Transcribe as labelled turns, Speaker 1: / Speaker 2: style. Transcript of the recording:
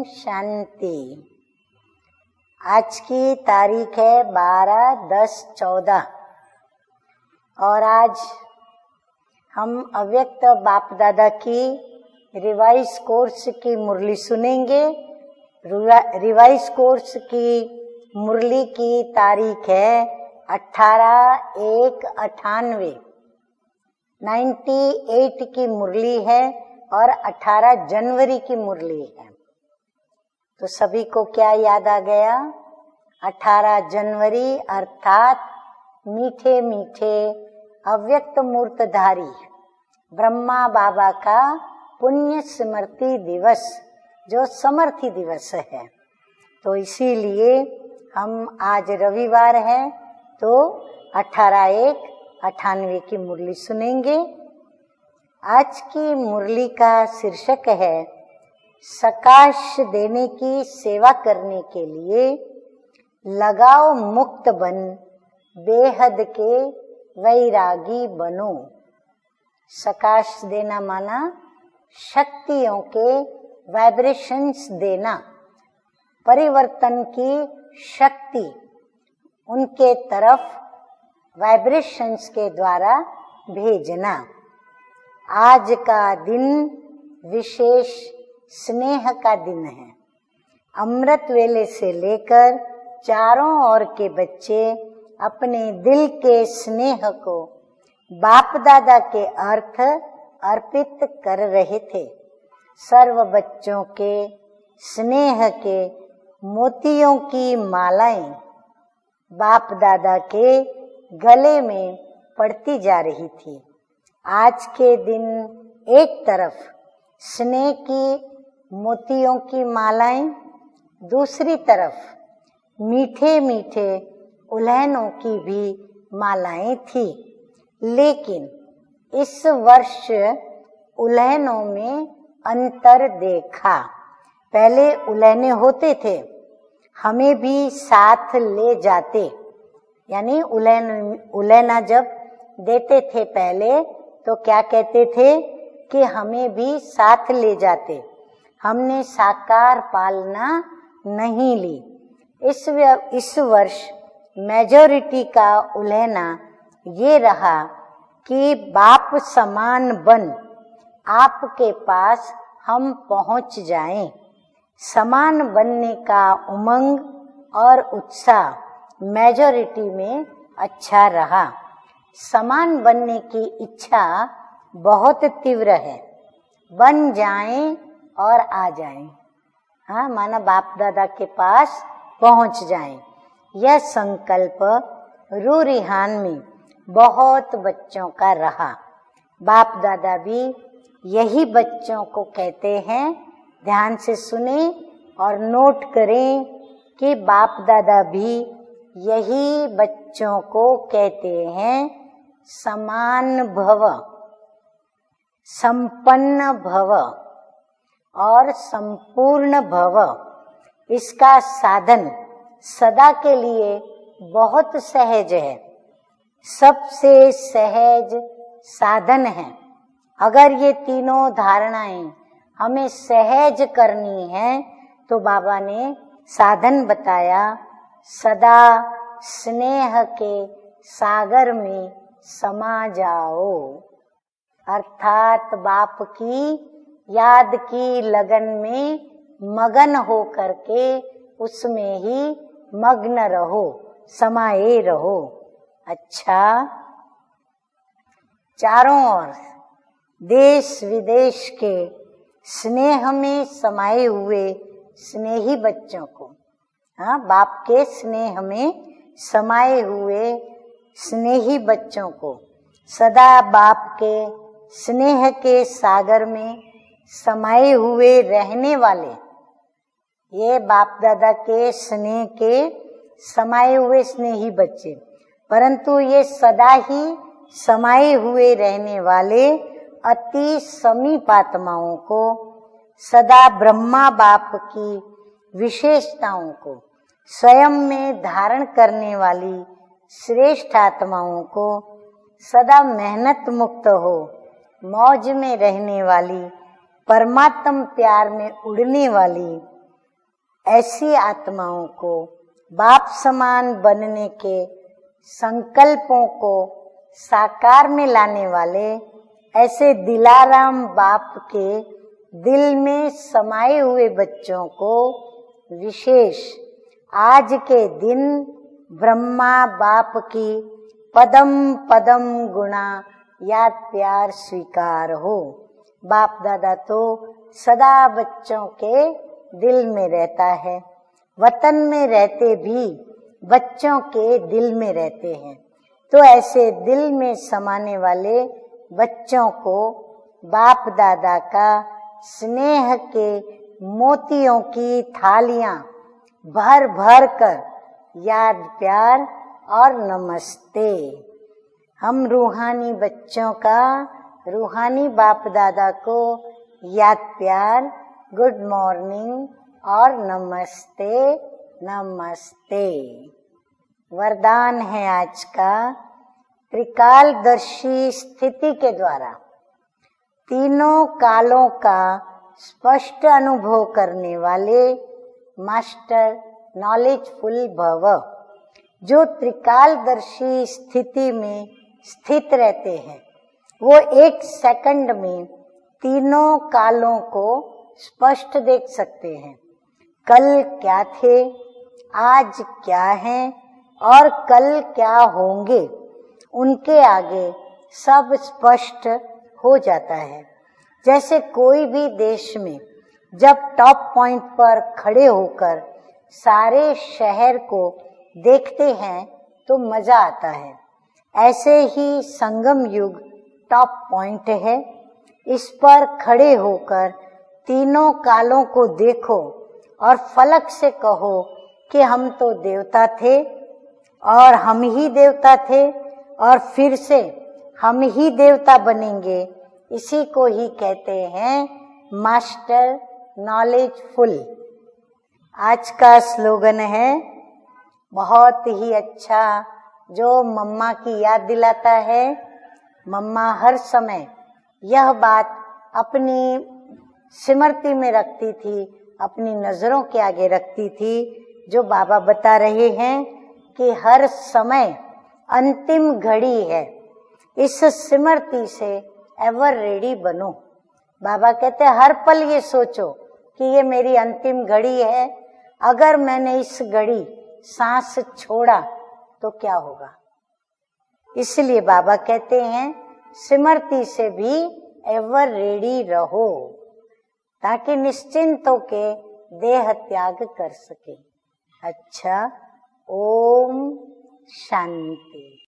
Speaker 1: शांति। आज की तारीख है 12/10/14 और आज हम अव्यक्त बाप दादा की रिवाइज कोर्स की मुरली सुनेंगे। रिवाइज कोर्स की मुरली की तारीख है 18/1/98। 98 की मुरली है और 18 जनवरी की मुरली है। तो सभी को क्या याद आ गया? 18 जनवरी अर्थात मीठे मीठे अव्यक्त मूर्तधारी ब्रह्मा बाबा का पुण्य स्मृति दिवस, जो समर्थी दिवस है। तो इसीलिए हम आज रविवार है तो 18/1/98 की मुरली सुनेंगे। आज की मुरली का शीर्षक है सकाश देने की सेवा करने के लिए लगाव मुक्त बन बेहद के वैरागी बनो। सकाश देना माना शक्तियों के वाइब्रेशंस देना, परिवर्तन की शक्ति उनके तरफ वाइब्रेशंस के द्वारा भेजना। आज का दिन विशेष स्नेह का दिन है। अमृत वेले से लेकर चारों ओर के बच्चे अपने दिल के स्नेह को बाप दादा के अर्थ अर्पित कर रहे थे। सर्व बच्चों के स्नेह के मोतियों की मालाएं बाप दादा के गले में पड़ती जा रही थी। आज के दिन एक तरफ स्नेह की मोतियों की मालाएं, दूसरी तरफ मीठे मीठे उल्हनों की भी मालाएं थी। लेकिन इस वर्ष उल्हनों में अंतर देखा। पहले उल्हने होते थे, हमें भी साथ ले जाते, यानी उल्हना जब देते थे पहले तो क्या कहते थे कि हमें भी साथ ले जाते। हमने साकार पालना नहीं ली। इस वर्ष मेजॉरिटी का उल्हना ये रहा कि बाप समान बन आपके पास हम पहुंच जाएं। समान बनने का उमंग और उत्साह मेजॉरिटी में अच्छा रहा। समान बनने की इच्छा बहुत तीव्र है। बन जाएं और आ जाएं, हाँ, माना बाप दादा के पास पहुंच जाएं। यह संकल्प रूरिहान में बहुत बच्चों का रहा। बाप दादा भी यही बच्चों को कहते हैं। ध्यान से सुने और नोट करें कि बाप दादा भी यही बच्चों को कहते हैं, समान भव, संपन्न भव और संपूर्ण भव। इसका साधन सदा के लिए बहुत सहज है, सबसे सहज साधन है। अगर ये तीनों धारणाएं हमें सहज करनी है तो बाबा ने साधन बताया, सदा स्नेह के सागर में समा जाओ। अर्थात बाप की याद की लगन में मगन हो करके उसमें ही मग्न रहो, समाये रहो। अच्छा, चारों ओर देश विदेश के स्नेह में समाये हुए स्नेही बच्चों को, हाँ, बाप के स्नेह में समाये हुए स्नेही बच्चों को, सदा बाप के स्नेह के सागर में समाये हुए रहने वाले, ये बाप दादा के स्नेह के समाये हुए स्नेही बच्चे, परंतु ये सदा ही समाये हुए रहने वाले अति समीप आत्माओं को, सदा ब्रह्मा बाप की विशेषताओं को स्वयं में धारण करने वाली श्रेष्ठ आत्माओं को, सदा मेहनत मुक्त हो मौज में रहने वाली, परमात्म प्यार में उड़ने वाली ऐसी आत्माओं को बाप समान बनने के संकल्पों को साकार में लाने वाले ऐसे दिलाराम बाप के दिल में समाये हुए बच्चों को विशेष आज के दिन ब्रह्मा बाप की पदम पदम गुणा याद प्यार स्वीकार हो। बाप दादा तो सदा बच्चों के दिल में रहता है, वतन में रहते भी बच्चों के दिल में रहते हैं। तो ऐसे दिल में समाने वाले बच्चों को बाप दादा का स्नेह के मोतियों की थालियां भर भर कर याद प्यार और नमस्ते। हम रूहानी बच्चों का रूहानी बाप दादा को याद प्यार, गुड मॉर्निंग और नमस्ते नमस्ते। वरदान है आज का, त्रिकालदर्शी स्थिति के द्वारा तीनों कालों का स्पष्ट अनुभव करने वाले मास्टर नॉलेजफुल भव, जो त्रिकालदर्शी स्थिति में स्थित रहते हैं, वो एक सेकंड में तीनों कालों को स्पष्ट देख सकते हैं। कल क्या थे, आज क्या हैं और कल क्या होंगे, उनके आगे सब स्पष्ट हो जाता है। जैसे कोई भी देश में जब टॉप पॉइंट पर खड़े होकर सारे शहर को देखते हैं तो मजा आता है, ऐसे ही संगम युग टॉप पॉइंट है। इस पर खड़े होकर तीनों कालों को देखो और फलक से कहो कि हम तो देवता थे और हम ही देवता थे और फिर से हम ही देवता बनेंगे। इसी को ही कहते हैं मास्टर नॉलेजफुल। आज का स्लोगन है बहुत ही अच्छा, जो मम्मा की याद दिलाता है। मम्मा हर समय यह बात अपनी स्मृति में रखती थी, अपनी नजरों के आगे रखती थी, जो बाबा बता रहे हैं कि हर समय अंतिम घड़ी है। इस स्मृति से एवर रेडी बनो। बाबा कहते हैं हर पल ये सोचो कि ये मेरी अंतिम घड़ी है, अगर मैंने इस घड़ी सांस छोड़ा तो क्या होगा। इसलिए बाबा कहते हैं स्मृति से भी एवर रेडी रहो, ताकि निश्चिंत होके देह त्याग कर सके। अच्छा, ओम शांति।